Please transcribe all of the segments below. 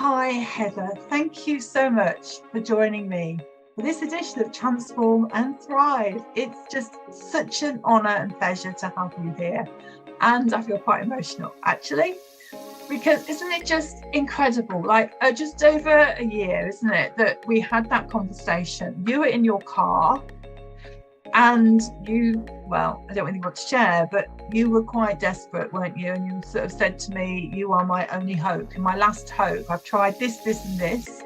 Hi, Heather. Thank you so much for joining me for this edition of Transform and Thrive. It's just such an honour and pleasure to have you here. And I feel quite emotional, actually, because isn't it just incredible? Like just over a year, isn't it, that we had that conversation? You were in your car and I don't really want to share, but you were quite desperate, weren't you? And you sort of said to me, you are my only hope, my last hope. I've tried this and this,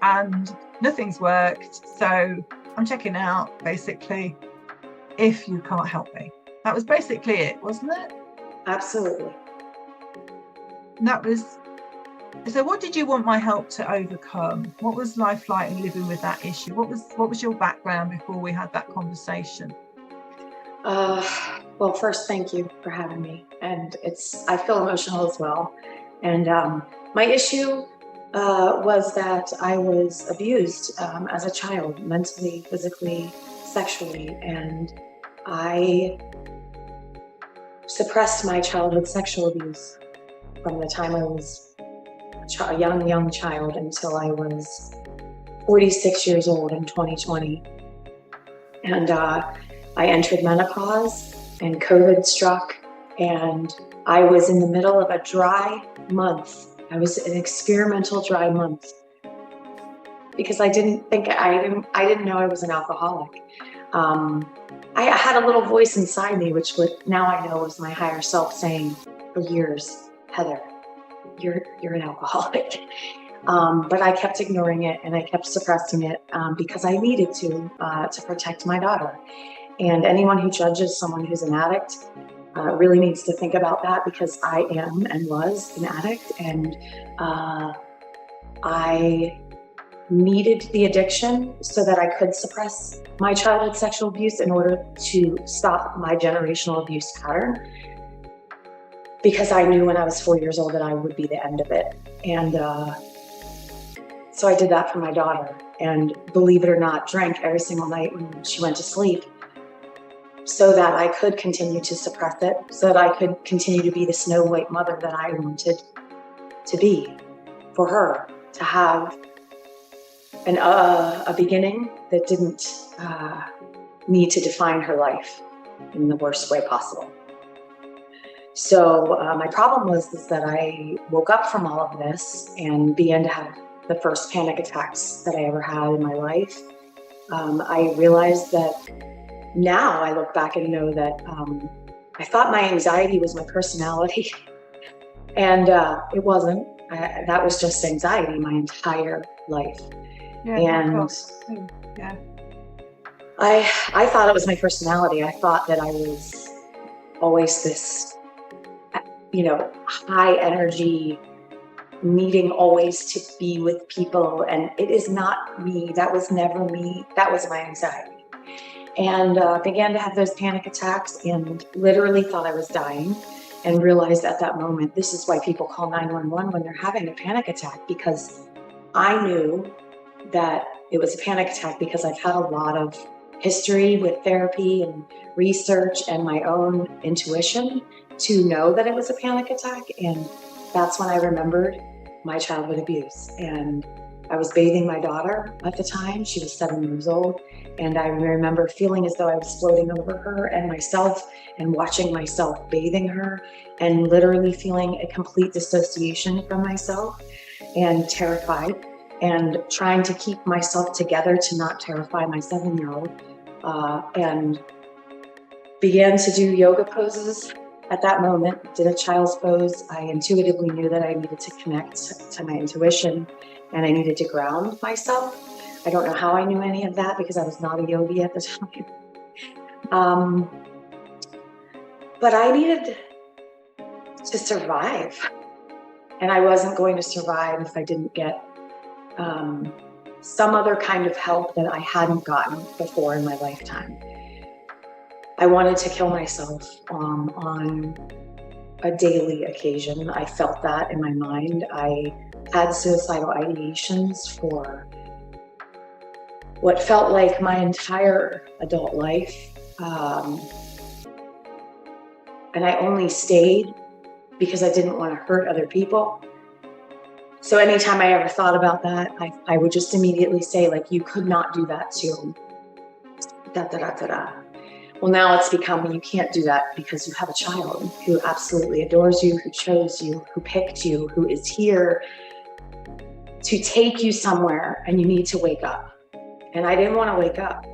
and nothing's worked. So I'm checking out, basically, if you can't help me. That was basically it, wasn't it? Absolutely. And that was, so what did you want my help to overcome? What was life like living with that issue? What was your background before we had that conversation? Well, first, thank you for having me. And I feel emotional as well. And my issue was that I was abused as a child, mentally, physically, sexually. And I suppressed my childhood sexual abuse from the time I was a young child until I was 46 years old in 2020. And I entered menopause and COVID struck, and I was in the middle of a dry month. I was an experimental dry month because I didn't know I was an alcoholic. I had a little voice inside me, which now I know was my higher self saying for years, Heather, you're an alcoholic. But I kept ignoring it and I kept suppressing it because I needed to protect my daughter. And anyone who judges someone who's an addict really needs to think about that, because I am and was an addict, and I needed the addiction so that I could suppress my childhood sexual abuse in order to stop my generational abuse pattern, because I knew when I was 4 years old that I would be the end of it. And so I did that for my daughter, and believe it or not, drank every single night when she went to sleep so that I could continue to suppress it, so that I could continue to be the snow white mother that I wanted to be for her, to have a beginning that didn't need to define her life in the worst way possible. So my problem was that I woke up from all of this and began to have the first panic attacks that I ever had in my life. I realized that now I look back and know that I thought my anxiety was my personality, and it wasn't. That was just anxiety my entire life. Yeah, and yeah. I thought it was my personality. I thought that I was always this, high energy, needing always to be with people, and it is not me. That was never me. That was my anxiety. And began to have those panic attacks and literally thought I was dying, and realized at that moment, this is why people call 911 when they're having a panic attack, because I knew that it was a panic attack because I've had a lot of history with therapy and research and my own intuition to know that it was a panic attack. And that's when I remembered my childhood abuse. And I was bathing my daughter at the time. She was 7 years old. And I remember feeling as though I was floating over her and myself, and watching myself bathing her, and literally feeling a complete dissociation from myself, and terrified, and trying to keep myself together to not terrify my 7-year-old, and began to do yoga poses. At that moment, did a child's pose. I intuitively knew that I needed to connect to my intuition, and I needed to ground myself. I don't know how I knew any of that, because I was not a yogi at the time. But I needed to survive. And I wasn't going to survive if I didn't get some other kind of help that I hadn't gotten before in my lifetime. I wanted to kill myself on a daily occasion. I felt that in my mind. I had suicidal ideations for what felt like my entire adult life. And I only stayed because I didn't want to hurt other people. So anytime I ever thought about that, I would just immediately say, like, you could not do that to da da da da da. Well, now it's become, you can't do that because you have a child who absolutely adores you, who chose you, who picked you, who is here to take you somewhere, and you need to wake up. And I didn't want to wake up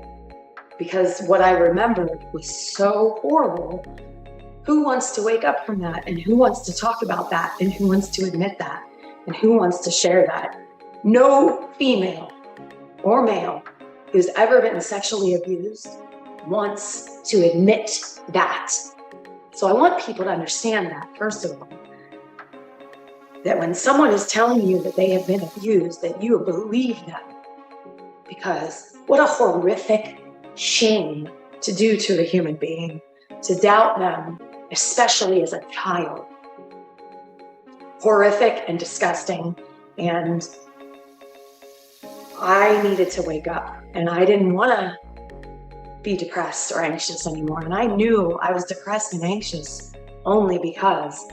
because what I remembered was so horrible. Who wants to wake up from that? And who wants to talk about that? And who wants to admit that? And who wants to share that? No female or male who's ever been sexually abused wants to admit that. So I want people to understand that, first of all, that when someone is telling you that they have been abused, that you believe them. Because what a horrific shame to do to a human being, to doubt them, especially as a child. Horrific and disgusting. And I needed to wake up, and I didn't want to be depressed or anxious anymore. And I knew I was depressed and anxious only because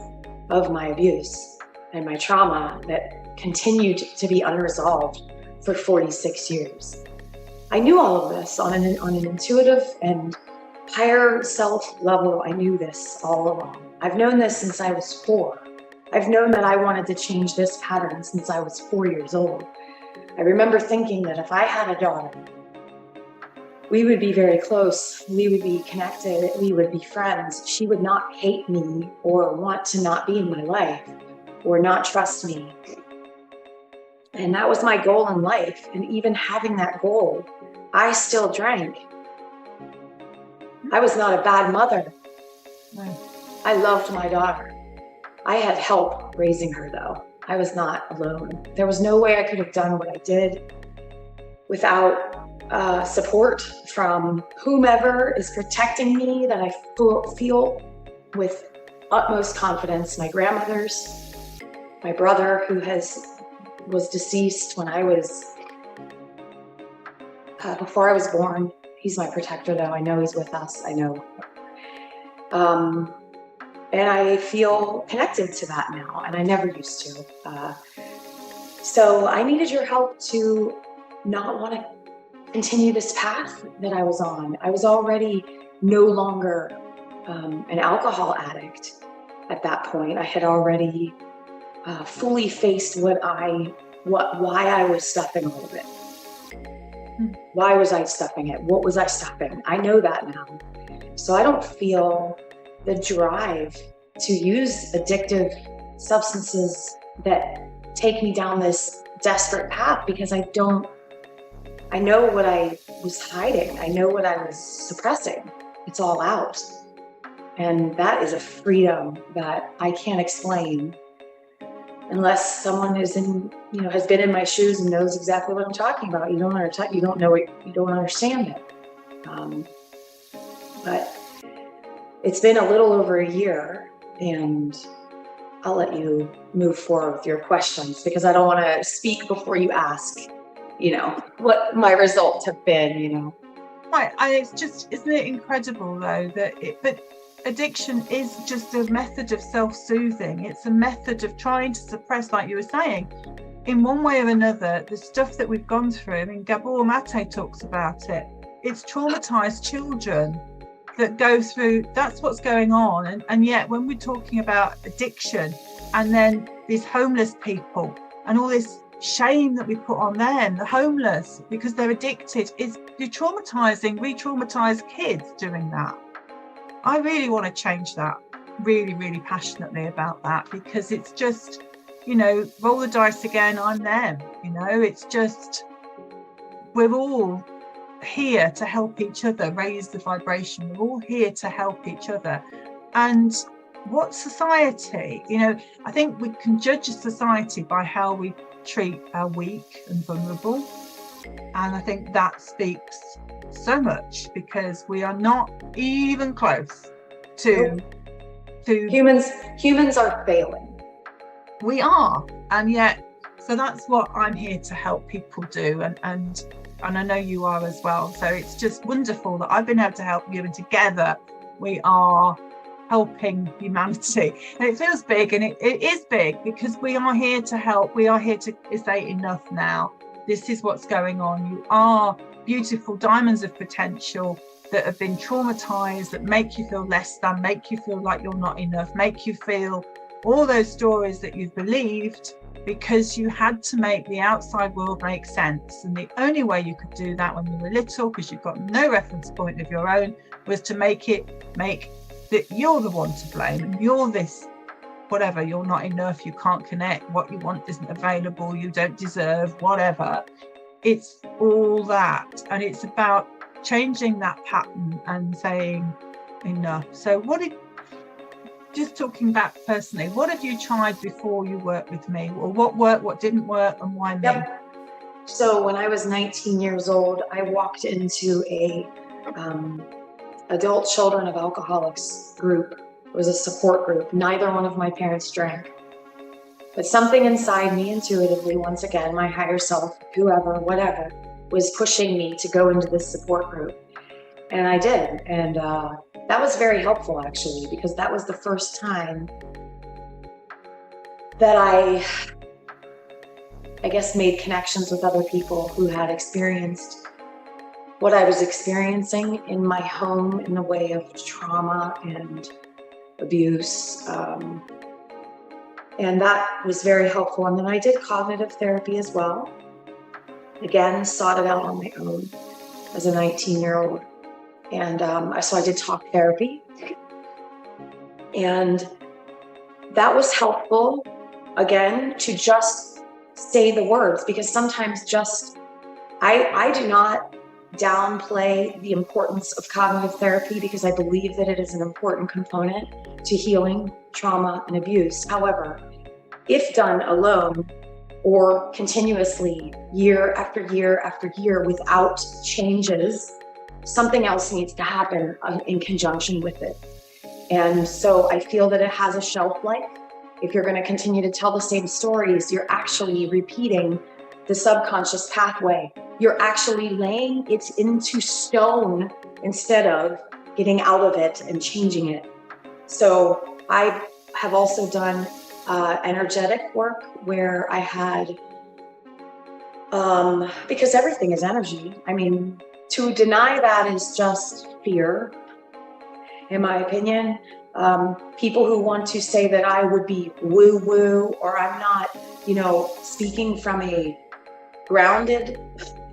of my abuse and my trauma that continued to be unresolved for 46 years. I knew all of this on an intuitive and higher self level. I knew this all along. I've known this since I was 4. I've known that I wanted to change this pattern since I was 4 years old. I remember thinking that if I had a daughter, we would be very close. We would be connected. We would be friends. She would not hate me or want to not be in my life or not trust me. And that was my goal in life. And even having that goal, I still drank. I was not a bad mother. No. I loved my daughter. I had help raising her, though. I was not alone. There was no way I could have done what I did without support from whomever is protecting me, that I feel with utmost confidence. My grandmothers, my brother, who was deceased when I was, before I was born. He's my protector, though. I know he's with us. I know. And I feel connected to that now, and I never used to. So I needed your help to not want to continue this path that I was on. I was already no longer an alcohol addict at that point. I had already fully faced why I was stuffing all of it. Why was I stuffing it? What was I stuffing? I know that now. So I don't feel the drive to use addictive substances that take me down this desperate path, because I know what I was hiding. I know what I was suppressing. It's all out. And that is a freedom that I can't explain unless someone has been in my shoes and knows exactly what I'm talking about. You don't understand it. But it's been a little over a year, and I'll let you move forward with your questions, because I don't want to speak before you ask, what my results have been, Right. Isn't it incredible though but addiction is just a method of self-soothing. It's a method of trying to suppress, like you were saying, in one way or another, the stuff that we've gone through. I mean, Gabor Mate talks about it. It's traumatized children that go through, that's what's going on. And yet when we're talking about addiction, and then these homeless people and all this shame that we put on them, the homeless, because they're addicted, you're re-traumatized kids doing that. I really want to change that, really, really passionately about that, because it's just, roll the dice again, I'm them, it's just, we're all here to help each other raise the vibration. We're all here to help each other. And what society, I think we can judge a society by how we treat our weak and vulnerable. And I think that speaks so much, because we are not even close to humans are failing. We are. And yet, so that's what I'm here to help people do. And I know you are as well. So it's just wonderful that I've been able to help you, and together we are helping humanity. And it feels big, and it is big, because we are here to help. We are here to say enough now. This is what's going on. You are beautiful diamonds of potential that have been traumatized, that make you feel less than, make you feel like you're not enough, make you feel all those stories that you've believed because you had to make the outside world make sense. And the only way you could do that when you were little, because you've got no reference point of your own, was to make that you're the one to blame, and you're this whatever, you're not enough, you can't connect, what you want isn't available, you don't deserve, whatever. It's all that, and it's about changing that pattern and saying enough. So just talking back personally, what have you tried before you worked with me? Or what worked, what didn't work, and why me? Yep. So when I was 19 years old, I walked into a adult children of alcoholics group. It was a support group. Neither one of my parents drank. But something inside me intuitively, once again, my higher self, whoever, whatever, was pushing me to go into this support group. And I did. And that was very helpful, actually, because that was the first time that I guess, made connections with other people who had experienced what I was experiencing in my home in the way of trauma and abuse. And that was very helpful. And then I did cognitive therapy as well. Again, sought it out on my own as a 19-year-old. And so I did talk therapy. And that was helpful, again, to just say the words, because sometimes I do not downplay the importance of cognitive therapy, because I believe that it is an important component to healing trauma and abuse. However, if done alone or continuously year after year after year without changes, something else needs to happen in conjunction with it. And so I feel that it has a shelf life. If you're going to continue to tell the same stories, you're actually repeating the subconscious pathway. You're actually laying it into stone instead of getting out of it and changing it. So I have also done energetic work where I had, because everything is energy. I mean, to deny that is just fear, in my opinion. People who want to say that I would be woo-woo, or I'm not, speaking from a grounded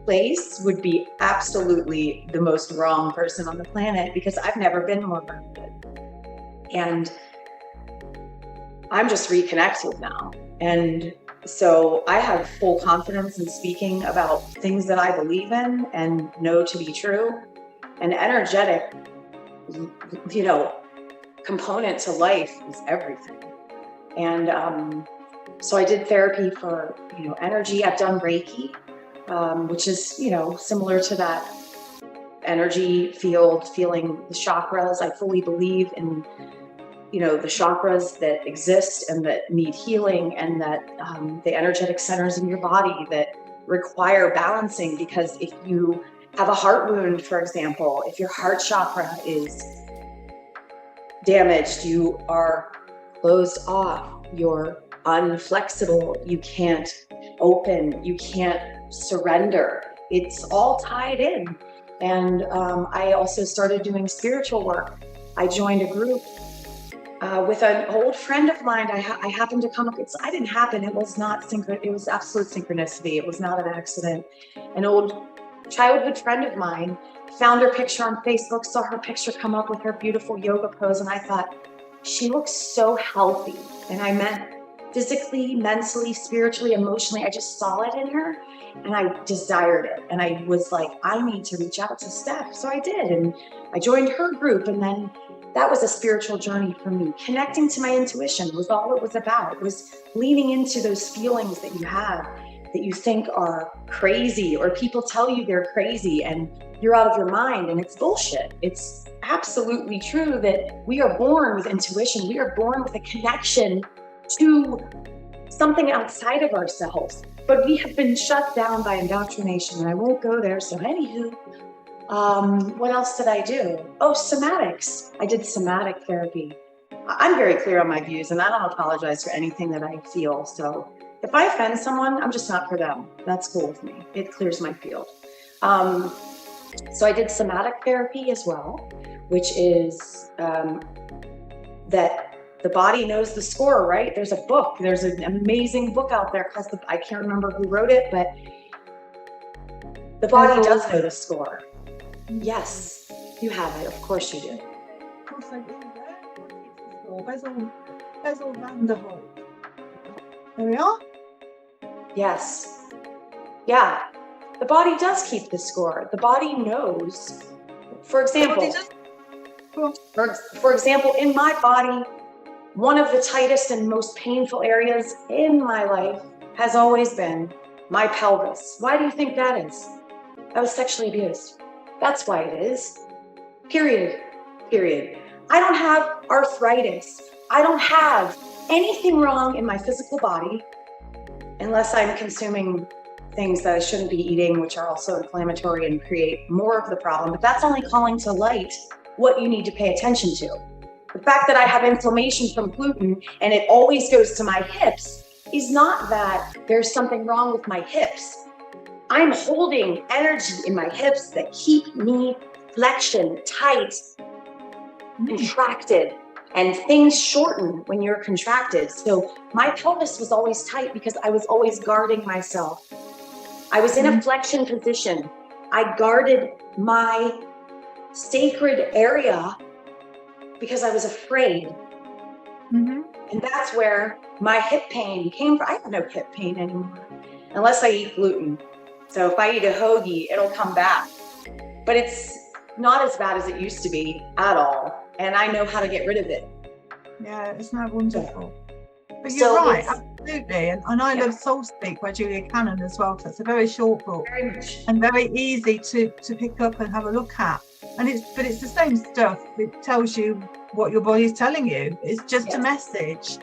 place, would be absolutely the most wrong person on the planet, because I've never been more grounded. And I'm just reconnected now. And so I have full confidence in speaking about things that I believe in and know to be true. And energetic, component to life is everything. And so I did therapy for, energy. I've done Reiki, which is, similar to that energy field, feeling the chakras. I fully believe in, the chakras that exist and that need healing, and that the energetic centers in your body that require balancing. Because if you have a heart wound, for example, if your heart chakra is damaged, you are closed off, you're unflexible, you can't open, you can't surrender. It's all tied in. And I also started doing spiritual work. I joined a group with an old friend of mine. I happened to come up, I didn't happen, it was not it was absolute synchronicity. It was not an accident. An old childhood friend of mine found her picture on Facebook, saw her picture come up with her beautiful yoga pose, and I thought, she looks so healthy. And I meant physically, mentally, spiritually, emotionally. I just saw it in her and I desired it. And I was like, I need to reach out to Steph. So I did. And I joined her group. And then that was a spiritual journey for me. Connecting to my intuition was all it was about. It was leaning into those feelings that you have that you think are crazy, or people tell you they're crazy and you're out of your mind, and it's bullshit. It's absolutely true that we are born with intuition. We are born with a connection to something outside of ourselves, but we have been shut down by indoctrination, and I won't go there. So anywho, What else did I do? Oh, somatics. I did somatic therapy. I'm very clear on my views, and I don't apologize for anything that I feel. So if I offend someone, I'm just not for them. That's cool with me. It clears my field. So I did somatic therapy as well, which is that the body knows the score, right? There's a book. There's an amazing book out there. I can't remember who wrote it, but the body does know the score. Yes, you have it. Of course you do. Of course I do. Basil Vanderholt. There we are. Yes. Yeah. The body does keep the score. The body knows. For example, for example, in my body, one of the tightest and most painful areas in my life has always been my pelvis. Why do you think that is? I was sexually abused. That's why it is. Period. I don't have arthritis. I don't have anything wrong in my physical body unless I'm consuming things that I shouldn't be eating, which are also inflammatory and create more of the problem. But that's only calling to light what you need to pay attention to. The fact that I have inflammation from gluten and it always goes to my hips is not that there's something wrong with my hips. I'm holding energy in my hips that keep me flexion, tight, contracted, and things shorten when you're contracted. So my pelvis was always tight because I was always guarding myself. I was in a flexion position. I guarded my sacred area because I was afraid. And that's where my hip pain came from. I have no hip pain anymore, unless I eat gluten. So if I eat a hoagie, it'll come back. But it's not as bad as it used to be at all. And I know how to get rid of it. Yeah, isn't that wonderful? But you're right, absolutely. And I love Soul Speak by Julia Cannon as well, because it's a very short book and very easy to pick up and have a look at. And it's the same stuff. It tells you what your body's telling you. It's just a message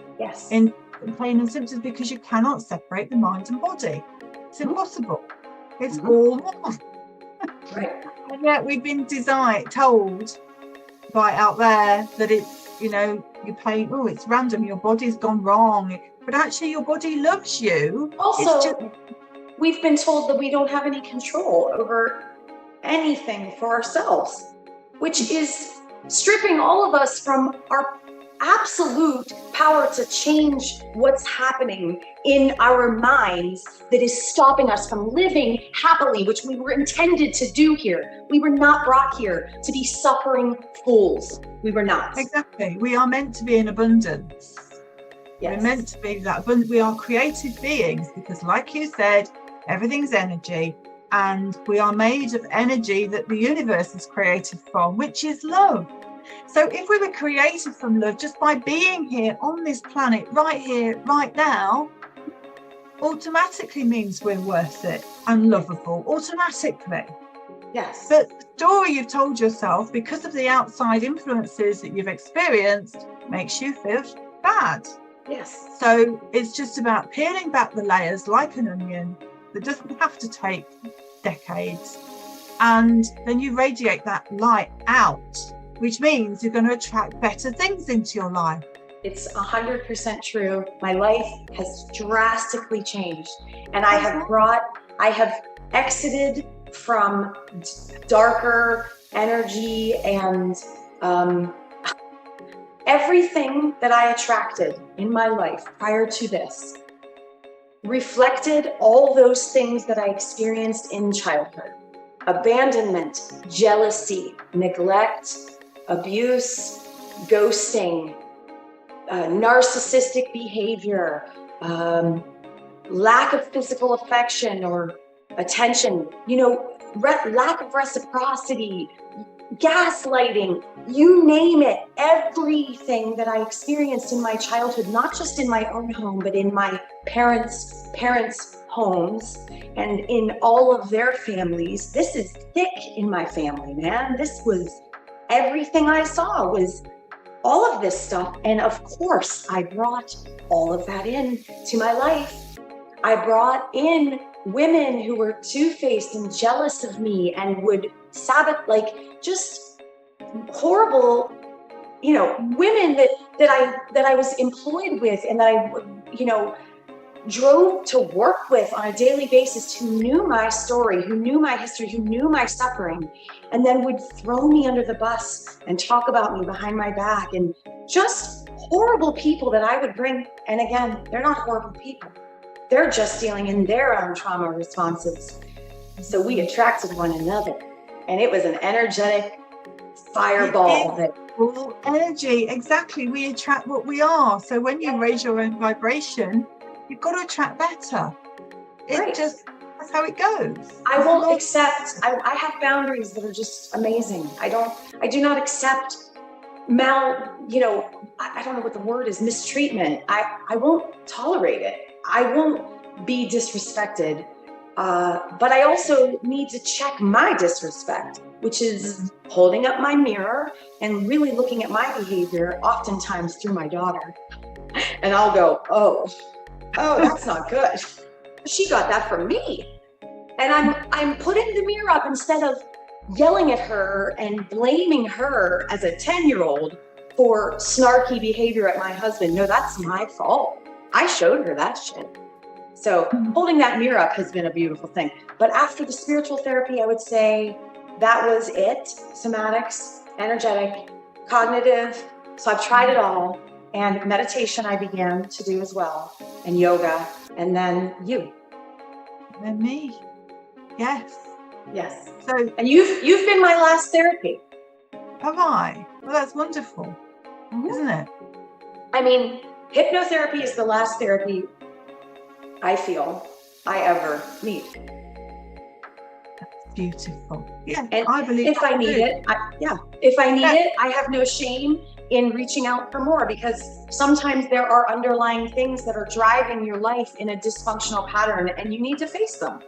in plain and simple, because you cannot separate the mind and body. It's impossible. It's all one. Right. And yet we've been told by out there that it's, you pain, it's random, your body's gone wrong. But actually your body loves you. Also, we've been told that we don't have any control over anything for ourselves, which is stripping all of us from our absolute power to change what's happening in our minds that is stopping us from living happily, which we were intended to do here. We were not brought here to be suffering fools. We were not. Exactly. We are meant to be in abundance. We're meant to be that abundant. We are creative beings because, like you said, everything's energy, and we are made of energy that the universe is created from, which is love. So if we were created from love, just by being here on this planet, right here, right now, automatically means we're worth it and lovable, automatically. Yes. But the story you've told yourself, because of the outside influences that you've experienced, makes you feel bad. Yes. So it's just about peeling back the layers like an onion. That doesn't have to take decades. And then you radiate that light out, which means you're going to attract better things into your life. It's 100% true. My life has drastically changed. And I have exited from darker energy, and everything that I attracted in my life prior to this reflected all those things that I experienced in childhood. Abandonment, jealousy, neglect, abuse, ghosting, narcissistic behavior, lack of physical affection or attention, lack of reciprocity, gaslighting, you name it. Everything that I experienced in my childhood, not just in my own home, but in my parents' homes and in all of their families. This is thick in my family, man. This was everything I saw was all of this stuff. And of course, I brought all of that in to my life. I brought in women who were two-faced and jealous of me and would like just horrible, women that I was employed with and that I, drove to work with on a daily basis, who knew my story, who knew my history, who knew my suffering, and then would throw me under the bus and talk about me behind my back, and just horrible people that I would bring. And again, they're not horrible people. They're just dealing in their own trauma responses. So we attracted one another, and it was an energetic fireball. All energy, exactly. We attract what we are. So when you raise your own vibration, you've got to attract better. That's how it goes. I won't accept, I have boundaries that are just amazing. I do not accept I don't know what the word is, mistreatment. I won't tolerate it. I won't be disrespected. But I also need to check my disrespect, which is holding up my mirror and really looking at my behavior, oftentimes through my daughter. And I'll go, oh, that's not good. She got that from me. And I'm putting the mirror up instead of yelling at her and blaming her as a 10-year-old for snarky behavior at my husband. No, that's my fault. I showed her that shit. So holding that mirror up has been a beautiful thing. But after the spiritual therapy, I would say that was it. Somatics, energetic, cognitive. So I've tried it all. And meditation I began to do as well. And yoga. And then you. And me. Yes. Yes. So, and you've been my last therapy. Have I? Well, that's wonderful, isn't it? I mean, hypnotherapy is the last therapy I feel I ever need. That's beautiful. Yeah, and I believe if I need it, I have no shame in reaching out for more, because sometimes there are underlying things that are driving your life in a dysfunctional pattern, and you need to face them.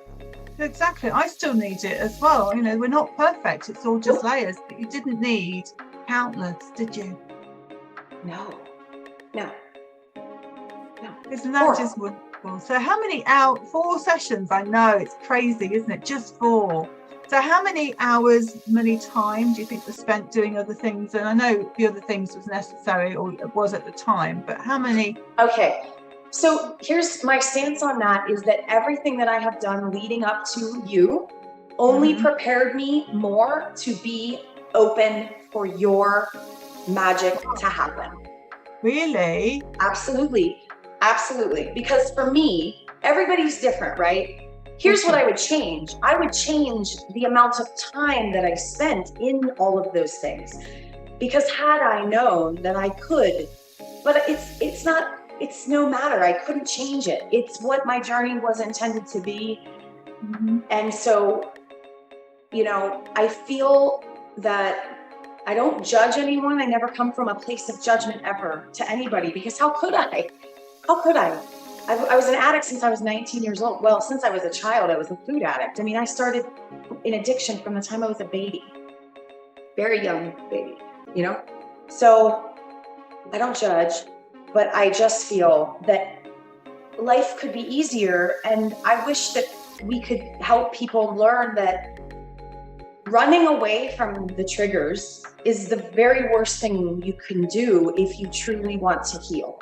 Exactly. I still need it as well. We're not perfect. It's all just layers. But you didn't need countless, did you? No. Isn't that just wonderful? So how many 4 sessions? I know it's crazy, isn't it? Just 4. So how many hours, many time do you think was spent doing other things? And I know the other things was necessary, or it was at the time, but how many? Okay. So here's my stance on that, is that everything that I have done leading up to you only prepared me more to be open for your magic to happen. Really? Absolutely. Because for me, everybody's different, right? Here's what I would change. I would change the amount of time that I spent in all of those things. Because had I known that I could, but it's no matter. I couldn't change it. It's what my journey was intended to be. And so, I feel that I don't judge anyone. I never come from a place of judgment ever to anybody, because how could I? I was an addict since I was 19 years old. Well, since I was a child, I was a food addict. I mean, I started in addiction from the time I was a baby, very young baby, So I don't judge, but I just feel that life could be easier. And I wish that we could help people learn that running away from the triggers is the very worst thing you can do if you truly want to heal.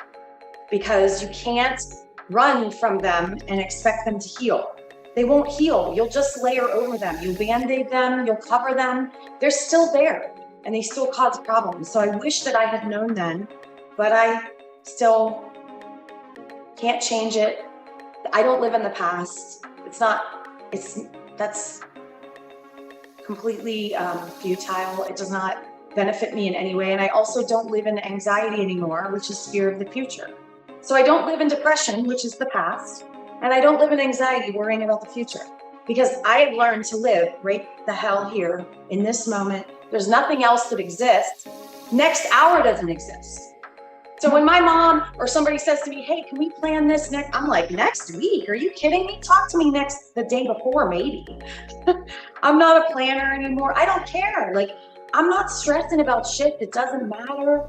Because you can't run from them and expect them to heal. They won't heal. You'll just layer over them. You'll band-aid them, you'll cover them. They're still there and they still cause problems. So I wish that I had known then, but I still can't change it. I don't live in the past. That's completely futile. It does not benefit me in any way. And I also don't live in anxiety anymore, which is fear of the future. So I don't live in depression, which is the past, and I don't live in anxiety worrying about the future, because I have learned to live right the hell here in this moment. There's nothing else that exists. Next hour doesn't exist. So when my mom or somebody says to me, hey, can we plan this next? I'm like, next week? Are you kidding me? Talk to me the day before, maybe. I'm not a planner anymore. I don't care. I'm not stressing about shit that doesn't matter.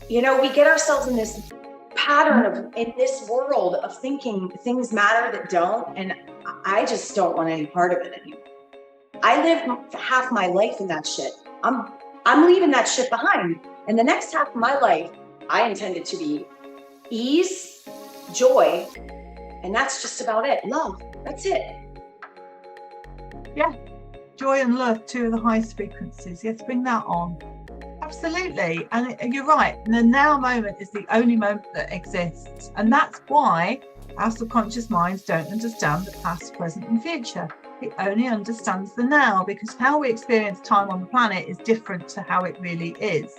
We get ourselves in this pattern in this world of thinking things matter that don't, and I just don't want any part of it anymore. I lived half my life in that shit. I'm leaving that shit behind. And the next half of my life, I intended to be ease, joy, and that's just about it. Love. That's it. Yeah. Joy and love, two of the highest frequencies. Yes, bring that on. Absolutely. And you're right. The now moment is the only moment that exists. And that's why our subconscious minds don't understand the past, present, and future. It only understands the now, because how we experience time on the planet is different to how it really is.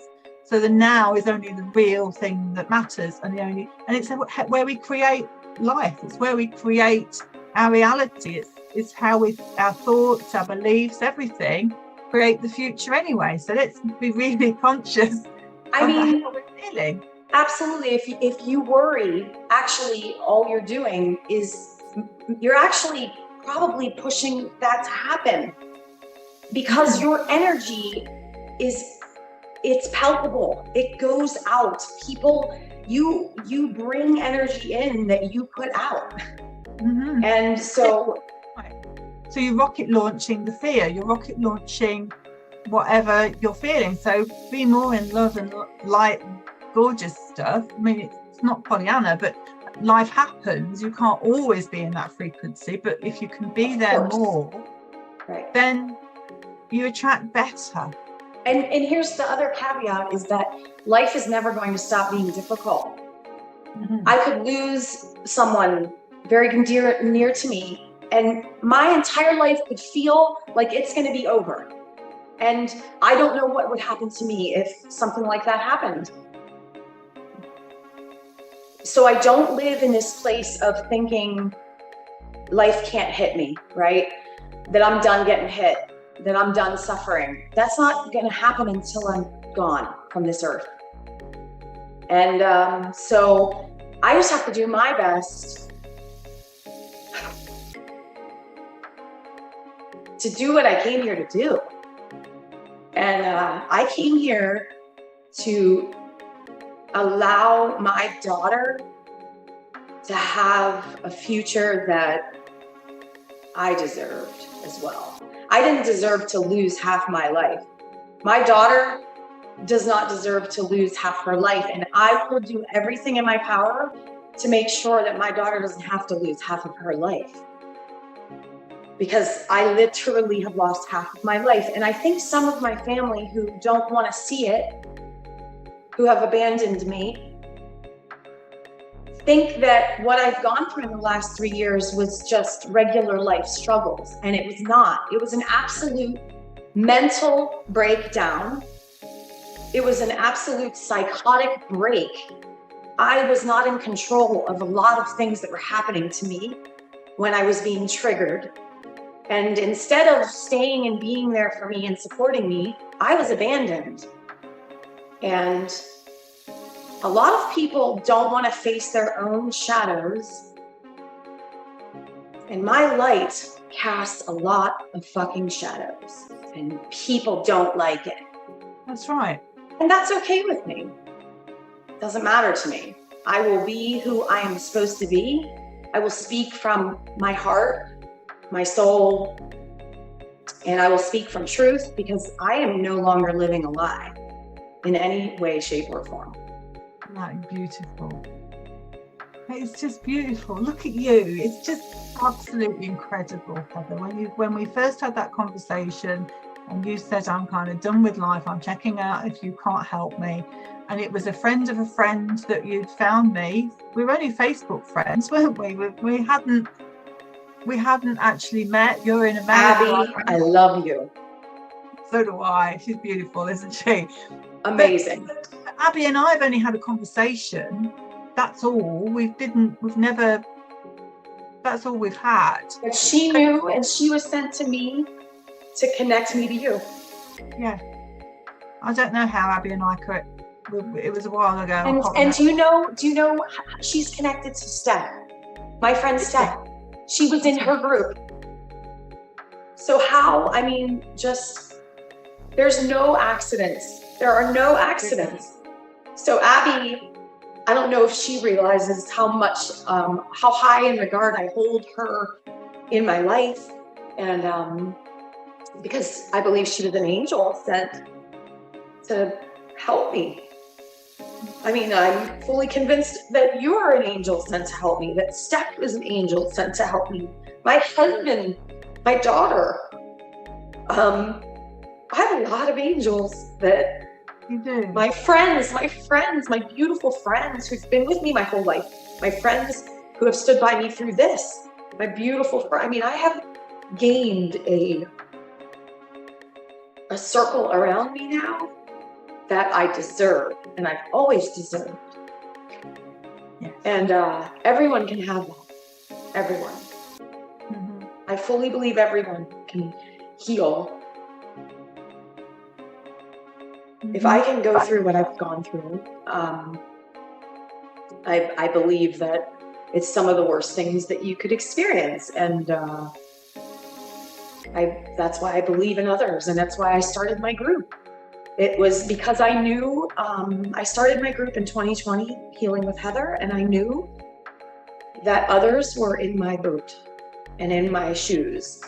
So the now is only the real thing that matters, and it's where we create life. It's where we create our reality. It's how our thoughts, our beliefs, everything create the future anyway. So let's be really conscious I mean, how we're feeling. Absolutely. If you worry, actually all you're doing is you're actually probably pushing that to happen, because your energy it's palpable. It goes out. People, you bring energy in that you put out. Mm-hmm. And so you're rocket launching the fear, you're rocket launching whatever you're feeling. So be more in love and light and gorgeous stuff. I mean, it's not Pollyanna, but life happens. You can't always be in that frequency, but if you can be there more, right, then you attract better. And here's the other caveat, is that life is never going to stop being difficult. Mm-hmm. I could lose someone very near to me, and my entire life could feel like it's going to be over. And I don't know what would happen to me if something like that happened. So I don't live in this place of thinking life can't hit me, right? That I'm done getting hit, that I'm done suffering. That's not going to happen until I'm gone from this earth. And so I just have to do my best to do what I came here to do. And I came here to allow my daughter to have a future that I deserved as well. I didn't deserve to lose half my life. My daughter does not deserve to lose half her life, and I will do everything in my power to make sure that my daughter doesn't have to lose half of her life. Because I literally have lost half of my life. And I think some of my family who don't want to see it, who have abandoned me, think that what I've gone through in the last 3 years was just regular life struggles. And it was not. It was an absolute mental breakdown. It was an absolute psychotic break. I was not in control of a lot of things that were happening to me when I was being triggered. And instead of staying and being there for me and supporting me, I was abandoned. And a lot of people don't want to face their own shadows. And my light casts a lot of fucking shadows. And people don't like it. That's right. And that's okay with me. It doesn't matter to me. I will be who I am supposed to be. I will speak from my heart, my soul, and I will speak from truth, because I am no longer living a lie in any way, shape, or form. That's beautiful. It's just beautiful. Look at you. It's just absolutely incredible, Heather. When we first had that conversation and you said, I'm kind of done with life, I'm checking out if you can't help me. And it was a friend of a friend that you'd found me. We were only Facebook friends, weren't we? We hadn't actually met. You're in America. Abby, I love you. So do I. She's beautiful, isn't she? Amazing. But Abby and I have only had a conversation. That's all. That's all we've had. But she knew, and she was sent to me to connect me to you. Yeah. I don't know how Abby and I could. It was a while ago. And do you know she's connected to Steph, my friend Steph. She was in her group. So there's no accidents. There are no accidents. So Abby, I don't know if she realizes how high in regard I hold her in my life. And because I believe she was an angel sent to help me. I mean, I'm fully convinced that you are an angel sent to help me, that Steph is an angel sent to help me, my husband, my daughter. I have a lot of angels that You do. my friends, my beautiful friends who've been with me my whole life, my friends who have stood by me through this, my beautiful friend. I mean, I have gained a circle around me now that I deserve, and I've always deserved. Yes. And everyone can have that. Everyone. Mm-hmm. I fully believe everyone can heal. Mm-hmm. If I can go through what I've gone through, I believe that it's some of the worst things that you could experience. And that's why I believe in others. And that's why I started my group. It was because I knew, I started my group in 2020, Healing with Heather, and I knew that others were in my boat and in my shoes.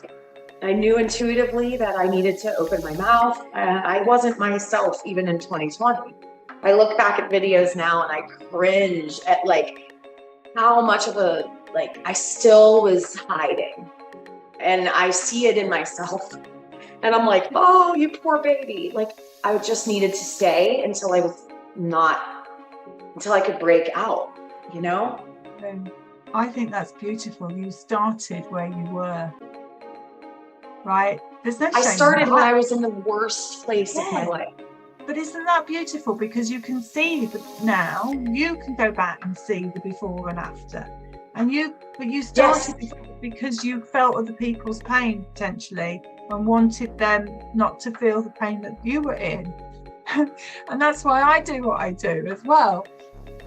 I knew intuitively that I needed to open my mouth. I wasn't myself even in 2020. I look back at videos now and I cringe at like how much of I still was hiding. And I see it in myself. And I'm like, oh, you poor baby. Like, I just needed to stay until I could break out, you know? I think that's beautiful. You started where you were, right? There's no shame. I started when I was in the worst place of my life. But isn't that beautiful? Because you can see now, you can go back and see the before and after. But you started because you felt other people's pain potentially and wanted them not to feel the pain that you were in. And that's why I do what I do as well.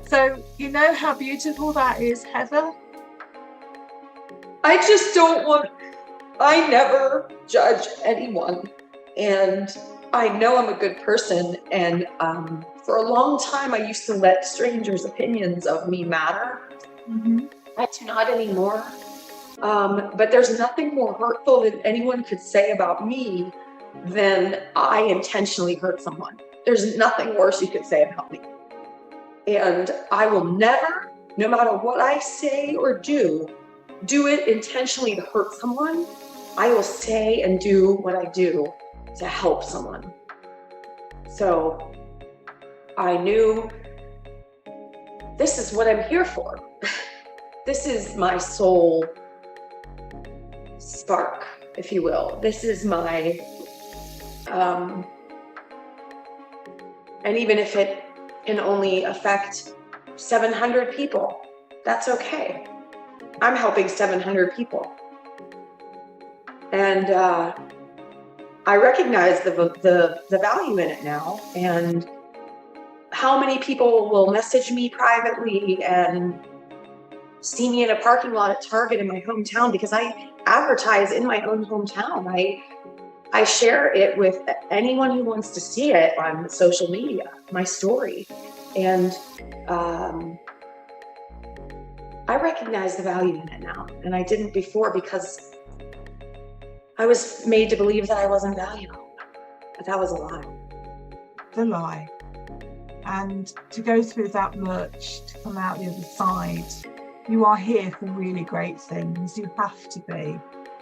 So you know how beautiful that is, Heather? I just I never judge anyone. And I know I'm a good person. And for a long time, I used to let strangers' opinions of me matter. Mm-hmm. I do not anymore. But there's nothing more hurtful that anyone could say about me than I intentionally hurt someone. There's nothing worse you could say about me. And I will never, no matter what I say or do it intentionally to hurt someone. I will say and do what I do to help someone. So I knew this is what I'm here for. This is my soul spark, if you will. This is my, and even if it can only affect 700 people, that's okay. I'm helping 700 people. And I recognize the value in it now. And how many people will message me privately and see me in a parking lot at Target in my hometown, because I advertise in my own hometown. I share it with anyone who wants to see it on social media, my story. And I recognize the value in it now. And I didn't before because I was made to believe that I wasn't valuable. But that was a lie. The lie. And to go through that much, to come out the other side, you are here for really great things. You have to be.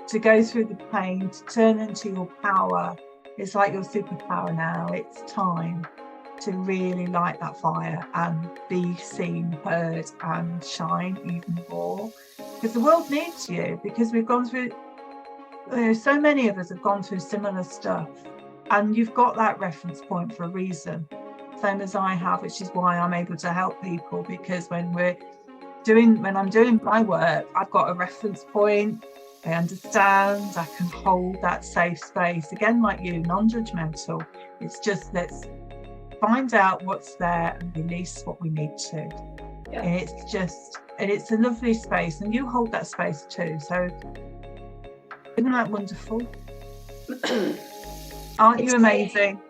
To go through the pain, to turn into your power. It's like your superpower now. It's time to really light that fire and be seen, heard, and shine even more. Because the world needs you, because we've gone through, so many of us have gone through similar stuff. And you've got that reference point for a reason, same as I have, which is why I'm able to help people, because when I'm doing my work, I've got a reference point. I understand, I can hold that safe space. Again, like you, non-judgmental. It's just, let's find out what's there and release what we need to. Yeah. And it's a lovely space, and you hold that space too. So isn't that wonderful? Aren't you amazing?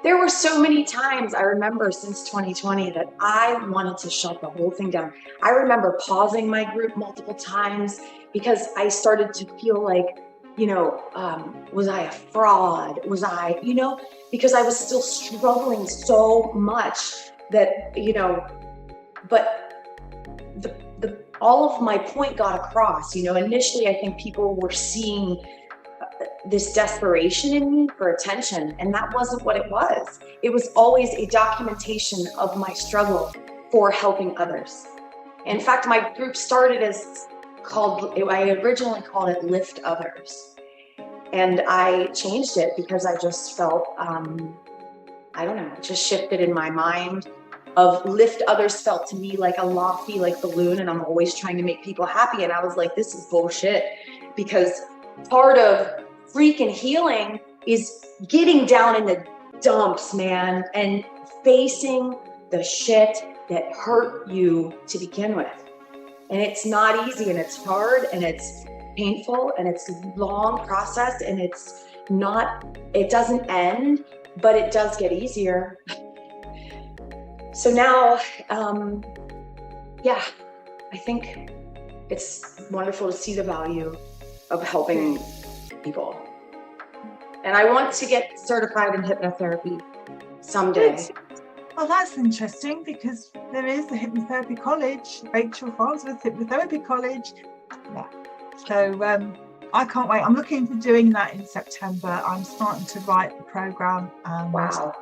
There were so many times I remember since 2020 that I wanted to shut the whole thing down. I remember pausing my group multiple times because I started to feel like, was I a fraud? Was I, because I was still struggling so much that, but all of my point got across. Initially I think people were seeing this desperation in me for attention, and that wasn't what it was. It was always a documentation of my struggle for helping others. In fact, my group started I originally called it Lift Others. And I changed it because I just felt, it just shifted in my mind of lift others felt to me like a lofty, like balloon, and I'm always trying to make people happy. And I was like, this is bullshit, because part of freaking healing is getting down in the dumps, man, and facing the shit that hurt you to begin with. And it's not easy, and it's hard, and it's painful, and it's a long process, and it doesn't end, but it does get easier. So now, I think it's wonderful to see the value of helping people. And I want to get certified in hypnotherapy someday. Well, that's interesting, because there is the hypnotherapy college, Rachel Farnsworth Hypnotherapy College. Yeah. So I can't wait. I'm looking for doing that in September. I'm starting to write the program. Wow.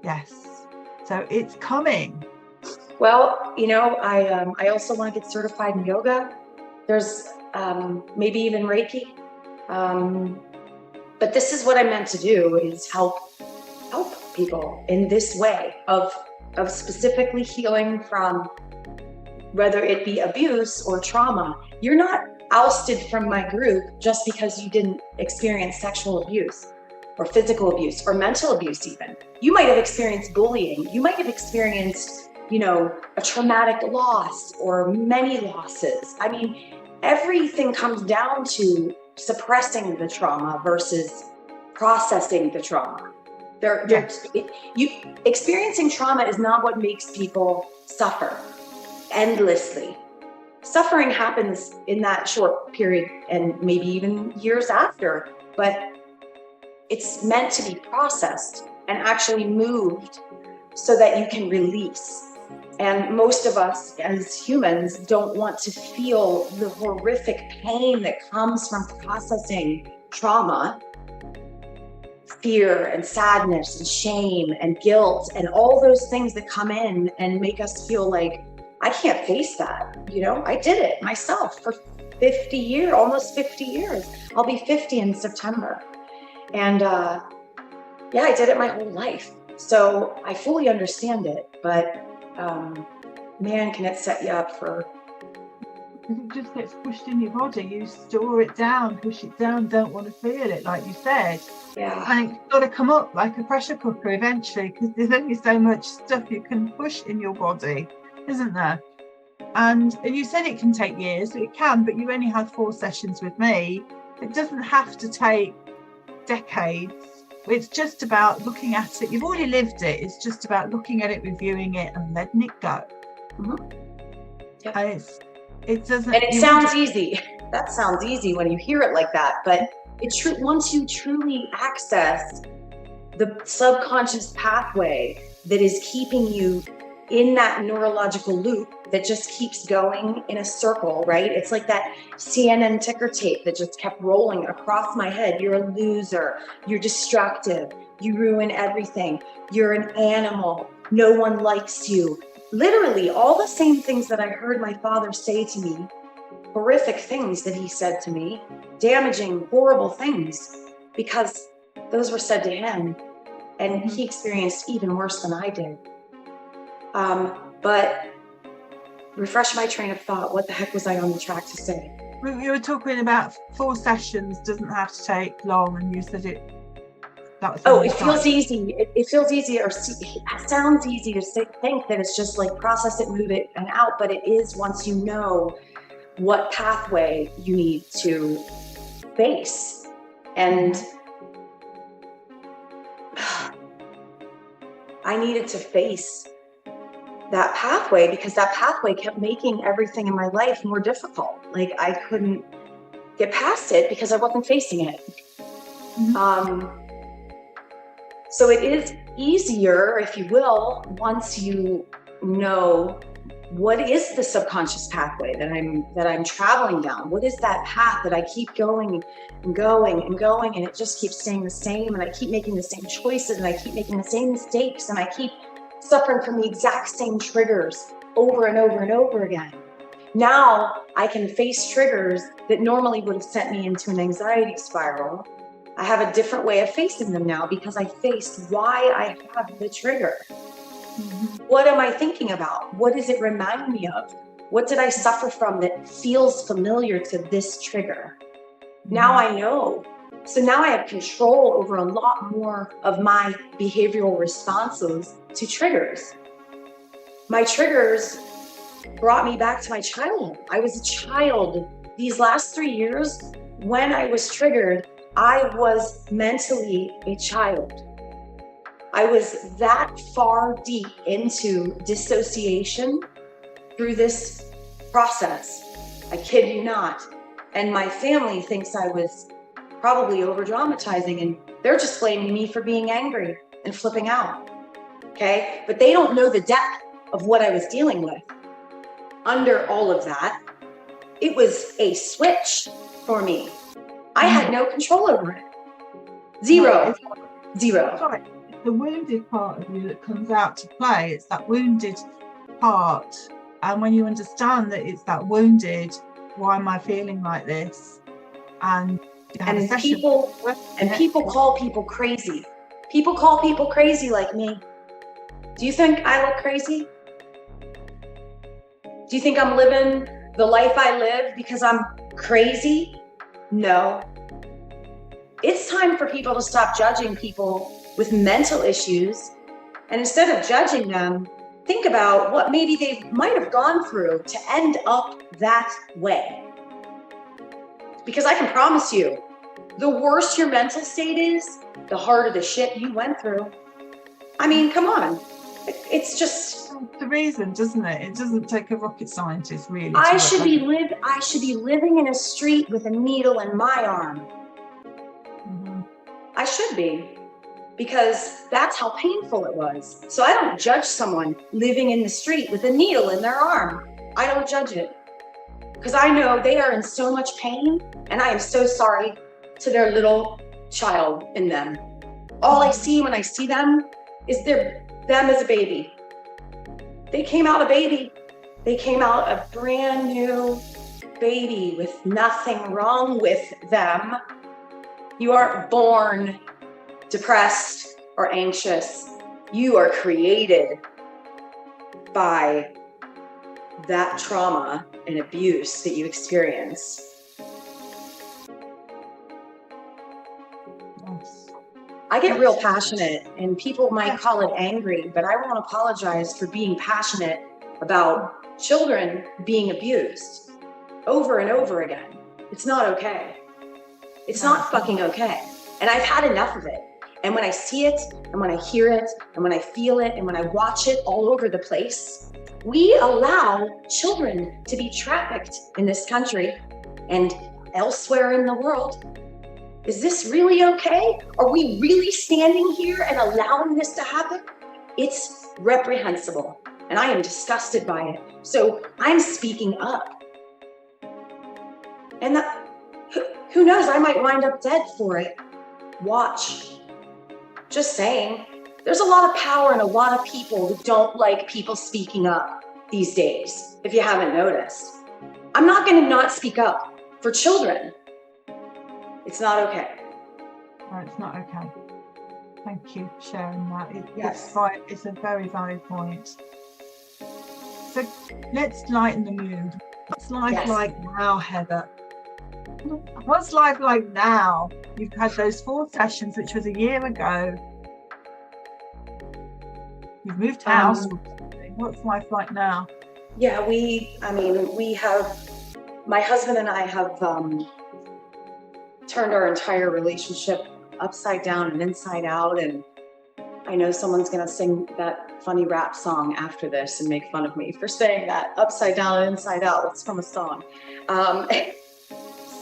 Yes. So it's coming. Well, I also want to get certified in yoga. There's maybe even Reiki. But this is what I'm meant to do, is help people in this way of specifically healing from, whether it be abuse or trauma. You're not ousted from my group just because you didn't experience sexual abuse or physical abuse or mental abuse even. You might have experienced bullying. You might have experienced, a traumatic loss or many losses. I mean, everything comes down to suppressing the trauma versus processing the trauma. Experiencing trauma is not what makes people suffer endlessly. Suffering happens in that short period and maybe even years after, but it's meant to be processed and actually moved so that you can release. And most of us as humans don't want to feel the horrific pain that comes from processing trauma. Fear and sadness and shame and guilt and all those things that come in and make us feel like, I can't face that. I did it myself for 50 years, almost 50 years. I'll be 50 in September. And I did it my whole life. So I fully understand it, but man, can it set you up for... It just gets pushed in your body. You store it down, push it down, don't want to feel it, like you said. Yeah. And it's got to come up like a pressure cooker eventually, because there's only so much stuff you can push in your body, isn't there? And you said it can take years. It can, but you only had 4 sessions with me. It doesn't have to take decades. It's just about looking at it. You've already lived it. It's just about looking at it, reviewing it, and letting it go. Mm-hmm. Yeah. And it doesn't. And it sounds easy. That sounds easy when you hear it like that. But once you truly access the subconscious pathway that is keeping you in that neurological loop that just keeps going in a circle, right? It's like that CNN ticker tape that just kept rolling across my head. You're a loser. You're destructive. You ruin everything. You're an animal. No one likes you. Literally all the same things that I heard my father say to me, horrific things that he said to me, damaging, horrible things, because those were said to him, and he experienced even worse than I did. But refresh my train of thought. What the heck was I on the track to say? You were talking about 4 sessions doesn't have to take long, and you said it. It feels easy. It feels easy, or it sounds easy to think that it's just like process it, move it, and out. But it is once you know what pathway you need to face. And I needed to face that pathway because that pathway kept making everything in my life more difficult. Like I couldn't get past it because I wasn't facing it. So it is easier, if you will, once you know what is the subconscious pathway that I'm traveling down. What is that path that I keep going and going and going, and it just keeps staying the same, and I keep making the same choices, and I keep making the same mistakes, and I keep suffering from the exact same triggers over and over and over again. Now I can face triggers that normally would have sent me into an anxiety spiral. I have a different way of facing them now because I faced why I have the trigger. What am I thinking about? What does it remind me of? What did I suffer from that feels familiar to this trigger? Now I know. So now I have control over a lot more of my behavioral responses to triggers. My triggers brought me back to my childhood. I was a child. These last 3 years, when I was triggered, I was mentally a child. I was that far deep into dissociation through this process. I kid you not. And my family thinks I was probably over dramatizing, and they're just blaming me for being angry and flipping out. Okay? But they don't know the depth of what I was dealing with. Under all of that, it was a switch for me. I had no control over it. Zero. That's right. It's the wounded part of you that comes out to play. It's that wounded part. And when you understand that it's that wounded, why am I feeling like this? And people call people crazy. People call people crazy like me. Do you think I look crazy? Do you think I'm living the life I live because I'm crazy? No. It's time for people to stop judging people with mental issues, and instead of judging them, think about what maybe they might have gone through to end up that way. Because I can promise you, the worse your mental state is, the harder the shit you went through. I mean, come on. It's just the reason, doesn't it? It doesn't take a rocket scientist, really. I should be living in a street with a needle in my arm. I should be, because that's how painful it was. So I don't judge someone living in the street with a needle in their arm. I don't judge it, because I know they are in so much pain, and I am so sorry to their little child in them. All I see when I see them is them as a baby. They came out a baby. They came out a brand new baby with nothing wrong with them. You aren't born depressed or anxious. You are created by that trauma and abuse that you experience. I get real passionate, and people might call it angry, but I won't apologize for being passionate about children being abused over and over again. It's not okay. It's not fucking okay. And I've had enough of it. And when I see it, and when I hear it, and when I feel it, and when I watch it all over the place, we allow children to be trafficked in this country and elsewhere in the world. Is this really okay? Are we really standing here and allowing this to happen? It's reprehensible, and I am disgusted by it. So I'm speaking up. And who knows, I might wind up dead for it. Watch. Just saying. There's a lot of power in a lot of people who don't like people speaking up these days, if you haven't noticed. I'm not going to not speak up for children. It's not okay. No, it's not okay. Thank you for sharing that. Yes. It's a very valid point. So let's lighten the mood. What's life like now, Heather? What's life like now? You've had those 4 sessions, which was a year ago. You've moved house. What's life like now? Yeah, my husband and I have turned our entire relationship upside down and inside out. And I know someone's going to sing that funny rap song after this and make fun of me for saying that, upside down and inside out. It's from a song.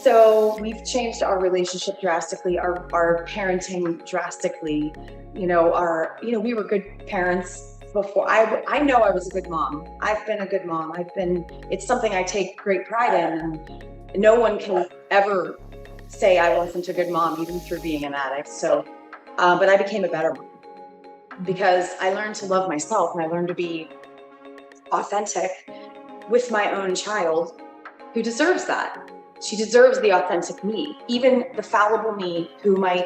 So we've changed our relationship drastically, our parenting drastically. We were good parents before. I know I was a good mom. I've been a good mom. It's something I take great pride in, and no one can ever say I wasn't a good mom, even through being an addict. So, but I became a better mom because I learned to love myself, and I learned to be authentic with my own child, who deserves that. She deserves the authentic me, even the fallible me who might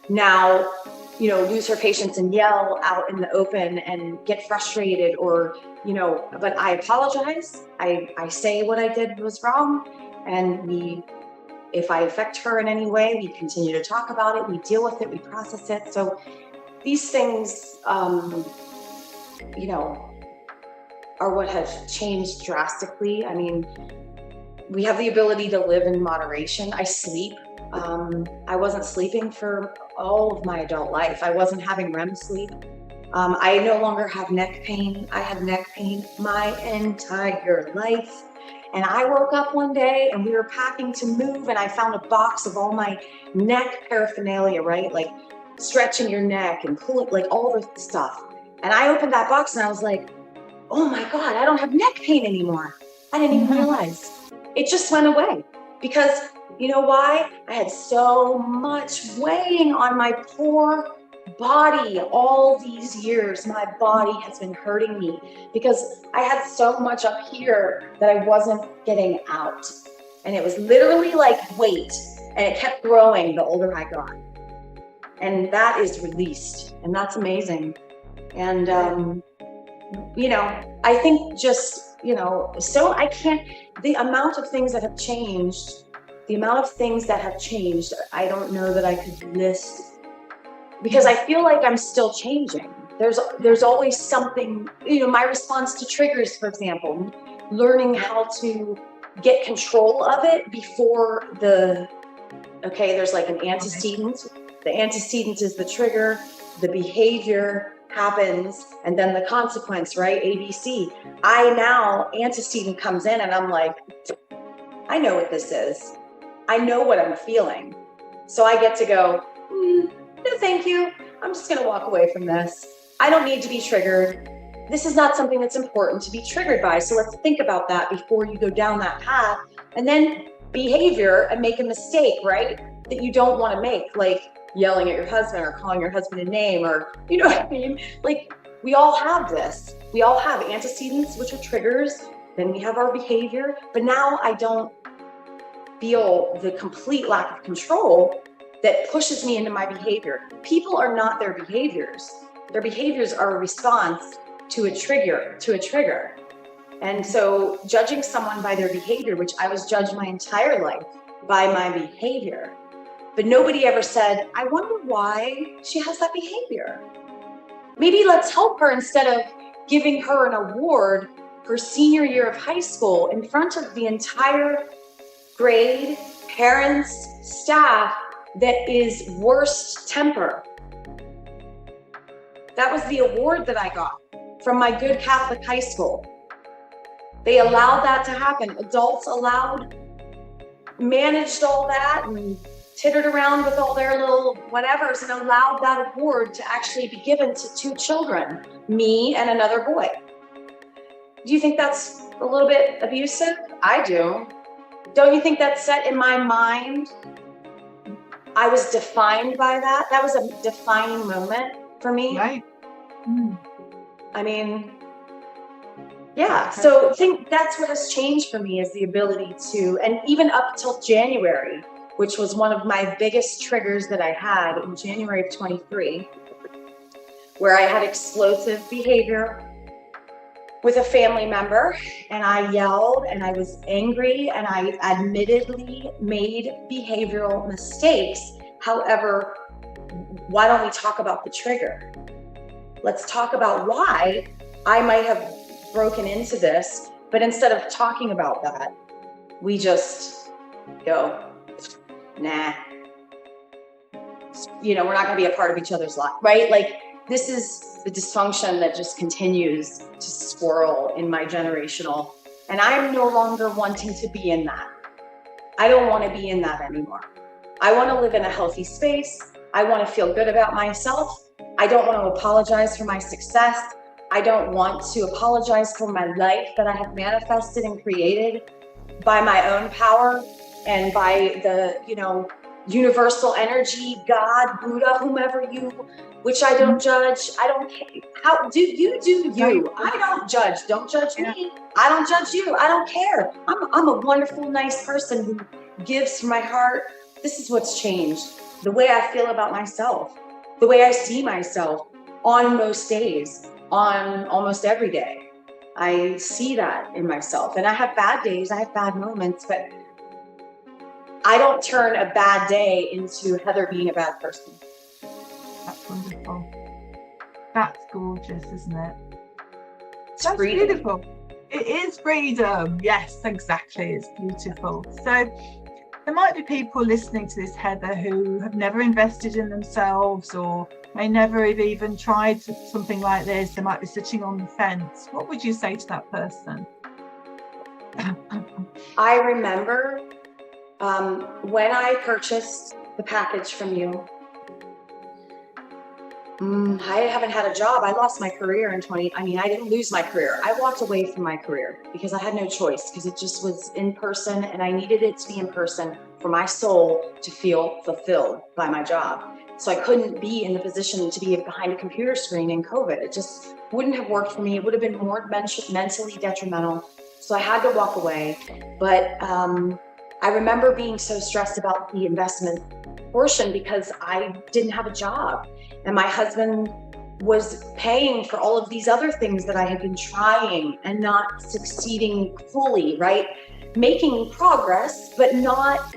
now, lose her patience and yell out in the open and get frustrated but I apologize. I say what I did was wrong. And if I affect her in any way, we continue to talk about it. We deal with it. We process it. So these things, are what have changed drastically. I mean, we have the ability to live in moderation. I sleep. I wasn't sleeping for all of my adult life. I wasn't having REM sleep. I no longer have neck pain. I had neck pain my entire life. And I woke up one day and we were packing to move, and I found a box of all my neck paraphernalia, right? Like stretching your neck and pulling, like all the stuff. And I opened that box and I was like, oh my God, I don't have neck pain anymore. I didn't even realize. It just went away because you know why? I had so much weighing on my poor body all these years. My body has been hurting me because I had so much up here that I wasn't getting out. And it was literally like weight, and it kept growing the older I got. And that is released, and that's amazing. And, I think just, so I can't, the amount of things that have changed, I don't know that I could list, because I feel like I'm still changing. There's always something, my response to triggers, for example, learning how to get control of it before there's like an antecedent. The antecedent is the trigger, the behavior happens, and then the consequence, right? ABC. Antecedent comes in and I'm like, I know what this is. I know what I'm feeling. So I get to go, no, thank you. I'm just going to walk away from this. I don't need to be triggered. This is not something that's important to be triggered by. So let's think about that before you go down that path. And then behavior and make a mistake, right? That you don't want to make, like yelling at your husband or calling your husband a name, or, you know what I mean? Like, we all have this. We all have antecedents, which are triggers. Then we have our behavior. But now I don't feel the complete lack of control that pushes me into my behavior. People are not their behaviors. Their behaviors are a response to a trigger. And so judging someone by their behavior, which I was judged my entire life by my behavior, but nobody ever said, I wonder why she has that behavior. Maybe let's help her instead of giving her an award for senior year of high school in front of the entire grade, parents, staff, that is worst temper. That was the award that I got from my good Catholic high school. They allowed that to happen. Adults managed all that and tittered around with all their little whatevers and allowed that award to actually be given to two children, me and another boy. Do you think that's a little bit abusive? I do. Don't you think that's set in my mind? I was defined by that. That was a defining moment for me. Right. I mean, yeah. So I think that's what has changed for me, is the ability to, and even up till January, which was one of my biggest triggers that I had in January of 23, where I had explosive behavior with a family member, and I yelled and I was angry and I admittedly made behavioral mistakes. However, why don't we talk about the trigger? Let's talk about why I might have broken into this, but instead of talking about that, we just go, nah, we're not going to be a part of each other's life, right? Like, this is the dysfunction that just continues to swirl in my generational, and I'm no longer wanting to be in that. I don't want to be in that anymore. I want to live in a healthy space. I want to feel good about myself. I don't want to apologize for my success. I don't want to apologize for my life that I have manifested and created by my own power and by the, universal energy, God, Buddha, whomever which I don't judge. I don't care. How do you. I don't judge. Don't judge me. I don't judge you. I don't care. I'm a wonderful, nice person who gives from my heart. This is what's changed. The way I feel about myself, the way I see myself on most days, on almost every day. I see that in myself. And I have bad days, I have bad moments, but I don't turn a bad day into Heather being a bad person. That's wonderful. That's gorgeous, isn't it? That's freedom. Beautiful. It is freedom. Yes, exactly. It's beautiful. So there might be people listening to this, Heather, who have never invested in themselves or may never have even tried something like this. They might be sitting on the fence. What would you say to that person? I remember when I purchased the package from you, I haven't had a job. I lost my career in I didn't lose my career. I walked away from my career because I had no choice, because it just was in person and I needed it to be in person for my soul to feel fulfilled by my job. So I couldn't be in the position to be behind a computer screen in COVID. It just wouldn't have worked for me. It would have been more mentally detrimental. So I had to walk away. But I remember being so stressed about the investment portion because I didn't have a job. And my husband was paying for all of these other things that I had been trying and not succeeding fully, right? Making progress, but not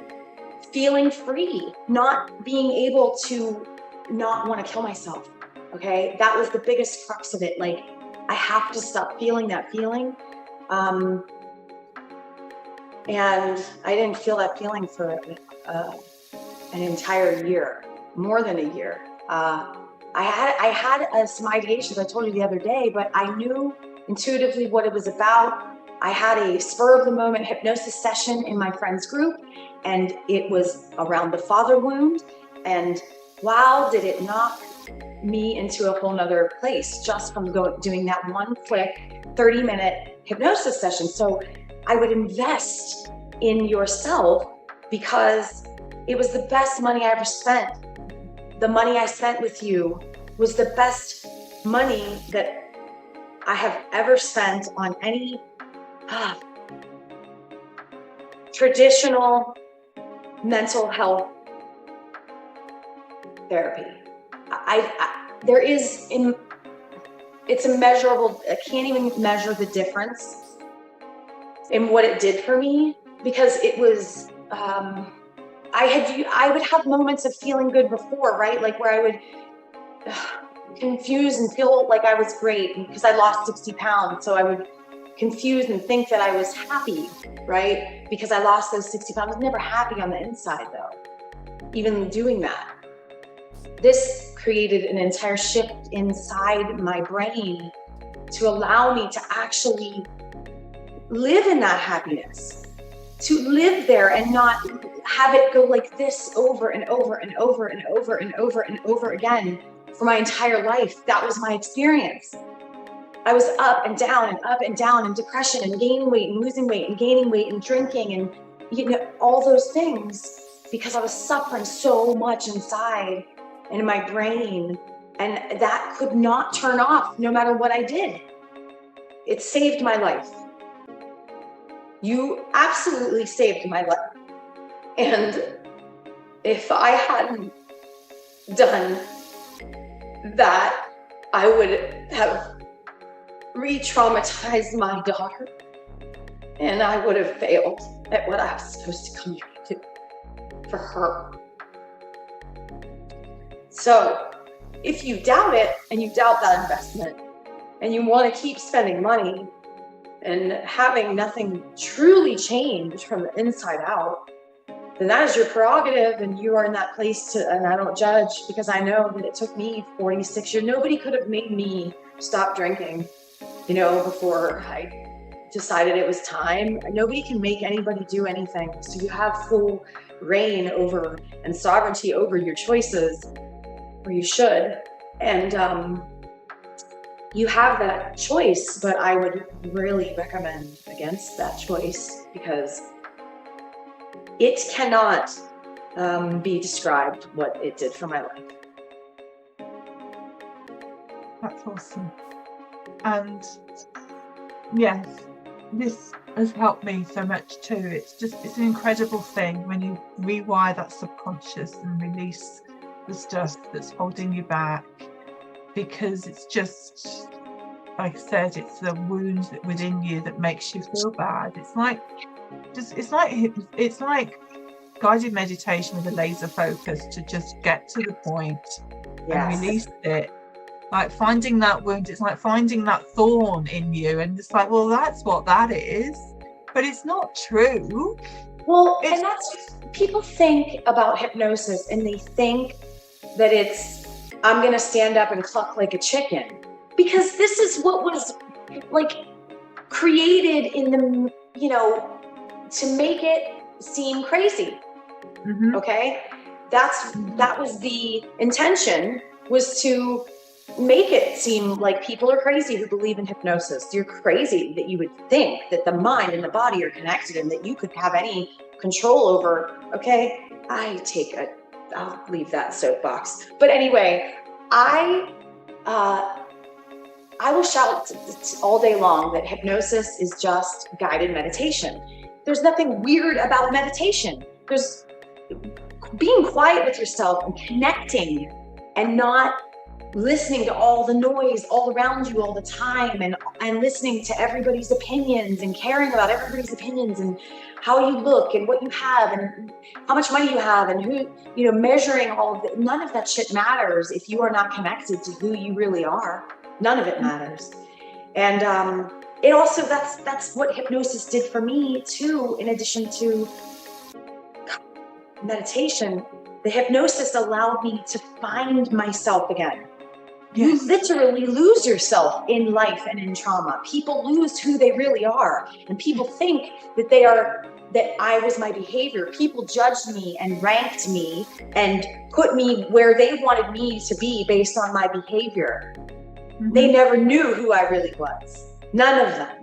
feeling free, not being able to not want to kill myself, okay? That was the biggest crux of it. Like, I have to stop feeling that feeling. And I didn't feel that feeling for an entire year, more than a year. I had some ideations, I told you the other day, but I knew intuitively what it was about. I had a spur of the moment hypnosis session in my friend's group, and it was around the father wound. And wow, did it knock me into a whole nother place just from doing that one quick 30-minute hypnosis session. So I would invest in yourself because it was the best money I ever spent. The money I spent with you was the best money that I have ever spent on any traditional mental health therapy. It's immeasurable. I can't even measure the difference in what it did for me, because it was, I would have moments of feeling good before, right? Like where I would confuse and feel like I was great because I lost 60 pounds. So I would confuse and think that I was happy, right? Because I lost those 60 pounds. I was never happy on the inside though, even doing that. This created an entire shift inside my brain to allow me to actually live in that happiness, to live there and not have it go like this over and over and over and over and over and over again for my entire life. That was my experience. I was up and down and up and down and depression and gaining weight and losing weight and gaining weight and drinking and all those things because I was suffering so much inside and in my brain, and that could not turn off no matter what I did. It saved my life. You absolutely saved my life. And if I hadn't done that, I would have re-traumatized my daughter, and I would have failed at what I was supposed to come here to do for her. So if you doubt it and you doubt that investment and you want to keep spending money and having nothing truly change from the inside out, then that is your prerogative, and you are in that place to, and I don't judge, because I know that it took me 46 years. Nobody could have made me stop drinking, before I decided it was time. Nobody can make anybody do anything. So you have full reign over and sovereignty over your choices, or you should. And you have that choice, but I would really recommend against that choice because it cannot be described what it did for my life. That's awesome. And yes, this has helped me so much too. It's an incredible thing when you rewire that subconscious and release the stuff that's holding you back, because it's just, like I said, it's the wound within you that makes you feel bad. It's like guided meditation with a laser focus to just get to the point and release it. Like finding that wound, it's like finding that thorn in you, and it's like, well, that's what that is, but it's not true. Well, and that's, people think about hypnosis and they think that it's, I'm going to stand up and cluck like a chicken, because this is what was like created in the, to make it seem crazy. Mm-hmm. Okay. That was the intention, was to make it seem like people are crazy who believe in hypnosis. You're crazy that you would think that the mind and the body are connected and that you could have any control over. Okay. I'll leave that soapbox. But anyway, I will shout all day long that hypnosis is just guided meditation. There's nothing weird about meditation. There's being quiet with yourself and connecting and not listening to all the noise all around you all the time, and listening to everybody's opinions and caring about everybody's opinions and how you look and what you have and how much money you have and who, measuring all of it. None of that shit matters if you are not connected to who you really are. None of it matters. And it also, that's what hypnosis did for me too. In addition to meditation, the hypnosis allowed me to find myself again. Yes. You literally lose yourself in life and in trauma. People lose who they really are. And people think that I was my behavior. People judged me and ranked me and put me where they wanted me to be based on my behavior. Mm-hmm. They never knew who I really was. None of them.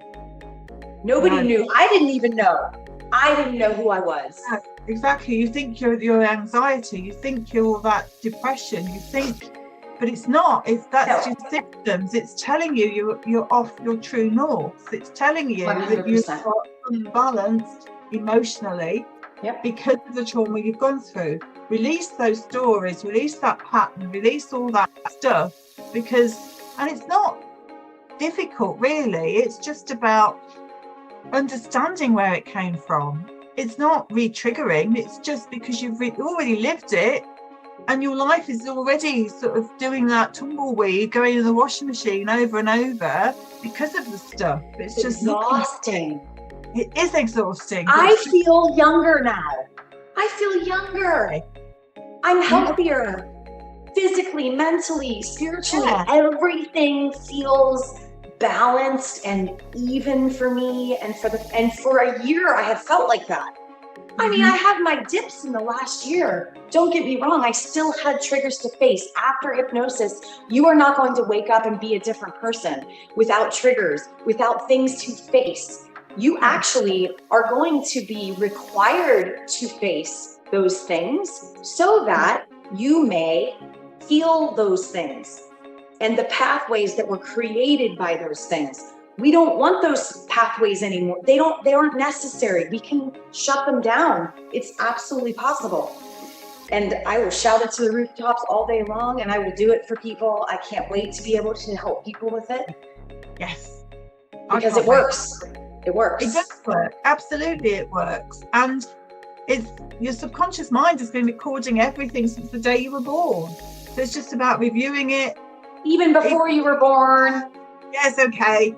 Nobody knew. I didn't even know. I didn't know who I was. Exactly. You think you're your anxiety. You think you're that depression. You think... But it's not. That's just symptoms. It's telling you you're off your true north. It's telling you 100%. That you're unbalanced emotionally because of the trauma you've gone through. Release those stories, release that pattern, release all that stuff, and it's not difficult really. It's just about understanding where it came from. It's not re-triggering. It's just because you've already lived it. And your life is already sort of doing that tumbleweed, going in the washing machine over and over because of the stuff. It's just exhausting. It is exhausting. I feel younger now. I feel younger. I'm healthier. Physically, mentally, spiritually. Yeah. Everything feels balanced and even for me. And for a year, I have felt like that. I mean, I had my dips in the last year. Don't get me wrong. I still had triggers to face. After hypnosis, you are not going to wake up and be a different person without triggers, without things to face. You actually are going to be required to face those things so that you may heal those things and the pathways that were created by those things. We don't want those pathways anymore. They aren't necessary. We can shut them down. It's absolutely possible. And I will shout it to the rooftops all day long, and I will do it for people. I can't wait to be able to help people with it. Yes. Because it works. It works. It does work. Absolutely it works. And your subconscious mind has been recording everything since the day you were born. So it's just about reviewing it. Even before you were born. Yes, okay.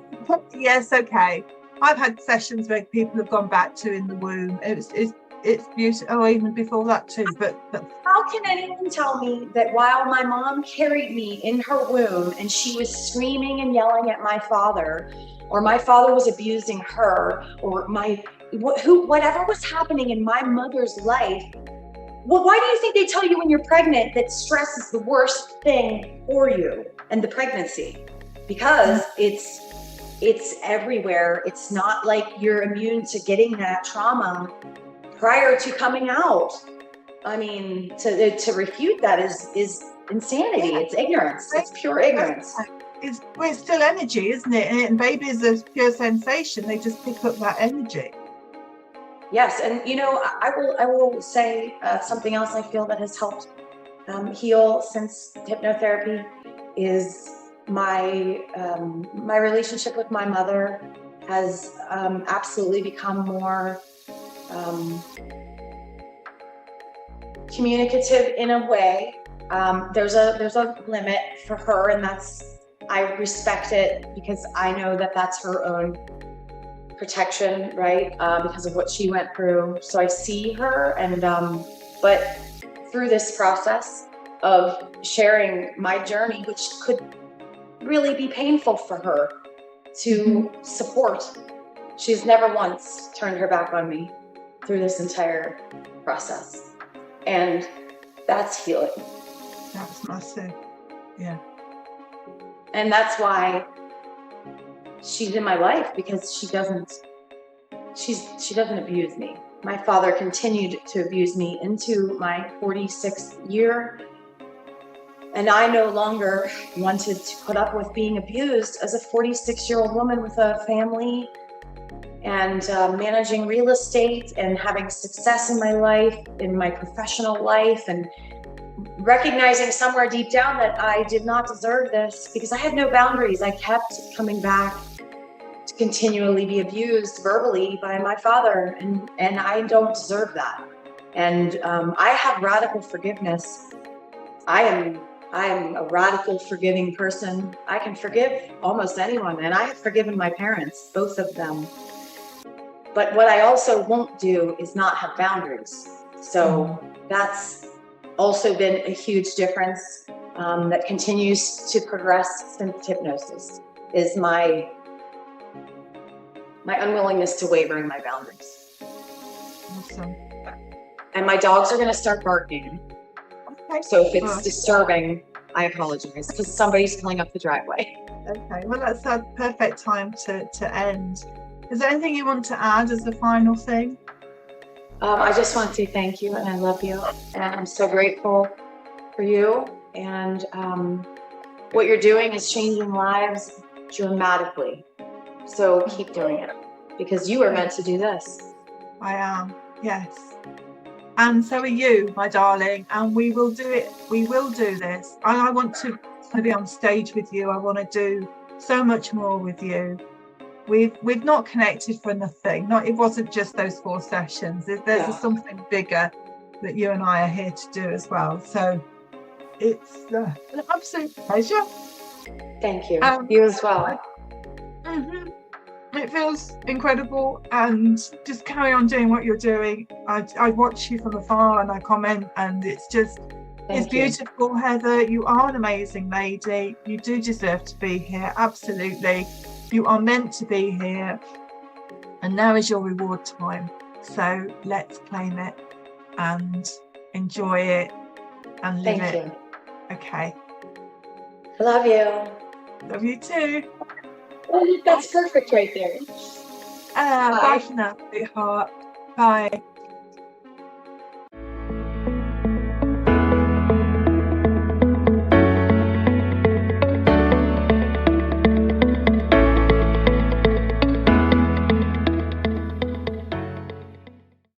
Yes, okay. I've had sessions where people have gone back to in the womb. It's beautiful. Oh, even before that too. But how can anyone tell me that while my mom carried me in her womb and she was screaming and yelling at my father or my father was abusing her, or whatever was happening in my mother's life. Well, why do you think they tell you when you're pregnant that stress is the worst thing for you and the pregnancy? Because it's everywhere. It's not like you're immune to getting that trauma prior to coming out. I mean, to refute that is insanity. Yeah. It's ignorance. It's pure ignorance. It's still energy, isn't it? And babies are pure sensation. They just pick up that energy. Yes, and I will say something else I feel that has helped heal since hypnotherapy is my relationship with my mother has absolutely become more communicative in a way. There's a limit for her, and I respect it because I know that that's her own protection, right? Because of what she went through. So I see her, and but through this process of sharing my journey, which could really be painful for her to support, she's never once turned her back on me through this entire process. And that's healing. That's massive. Yeah. And that's why she's in my life, because she doesn't abuse me. My father continued to abuse me into my 46th year. And I no longer wanted to put up with being abused as a 46-year-old woman with a family and managing real estate and having success in my life, in my professional life, and recognizing somewhere deep down that I did not deserve this because I had no boundaries. I kept coming back to continually be abused verbally by my father, and I don't deserve that. And I have radical forgiveness. I am a radical forgiving person. I can forgive almost anyone, and I have forgiven my parents, both of them. But what I also won't do is not have boundaries. So that's also been a huge difference that continues to progress since hypnosis, is my unwillingness to waver in my boundaries. Awesome. And my dogs are going to start barking. Okay. So if it's disturbing, I apologize, because somebody's pulling up the driveway. Okay, well, that's a perfect time to end. Is there anything you want to add as the final thing? I just want to say thank you, and I love you, and I'm so grateful for you. And what you're doing is changing lives dramatically. So keep doing it, because you were meant to do this. I am, yes. And so are you, my darling. And we will do it. We will do this. And I want to be on stage with you. I want to do so much more with you. We've not connected for nothing. It wasn't just those 4 sessions. There's something bigger that you and I are here to do as well. So it's an absolute pleasure. Thank you. You as well. It feels incredible, and just carry on doing what you're doing. I watch you from afar and I comment, and it's just it's beautiful. Heather, you are an amazing lady. You do deserve to be here. Absolutely. You are meant to be here, and now is your reward time. So let's claim it and enjoy it and live it. Okay. Love you. Love you too. That's perfect right there. Bye for now, sweetheart. Bye.